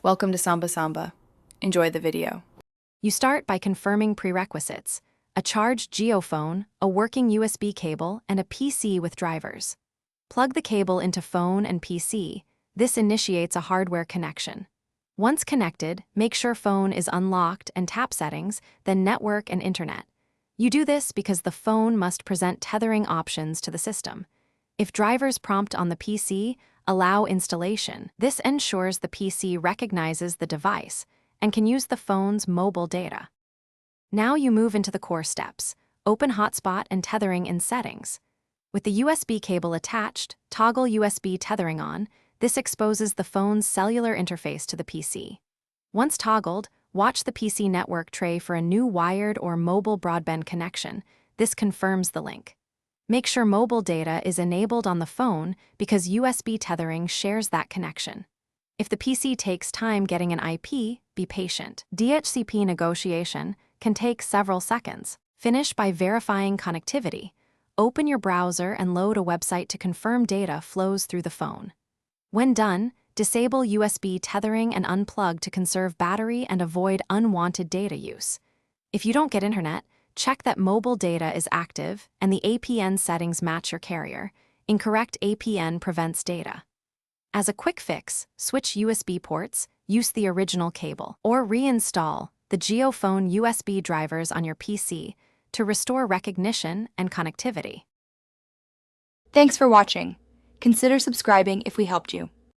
Welcome to Samba Samba. Enjoy the video. You start by confirming prerequisites: a charged Jio phone, a working USB cable, and a PC with drivers. Plug the cable into phone and PC. This initiates a hardware connection. Once connected, make sure phone is unlocked and tap settings, then network and internet. You do this because the phone must present tethering options to the system. If drivers prompt on the PC, allow installation. This ensures the PC recognizes the device and can use the phone's mobile data. Now you move into the core steps. Open hotspot and tethering in settings. With the USB cable attached, toggle USB tethering on. This exposes the phone's cellular interface to the PC. Once toggled, watch the PC network tray for a new wired or mobile broadband connection. This confirms the link. Make sure mobile data is enabled on the phone because USB tethering shares that connection. If the PC takes time getting an IP, be patient. DHCP negotiation can take several seconds. Finish by verifying connectivity. Open your browser and load a website to confirm data flows through the phone. When done, disable USB tethering and unplug to conserve battery and avoid unwanted data use. If you don't get internet, check that mobile data is active and the APN settings match your carrier. Incorrect APN prevents data. As a quick fix, switch USB ports, use the original cable, or reinstall the Jio Phone USB drivers on your PC to restore recognition and connectivity. Thanks for watching. Consider subscribing if we helped you.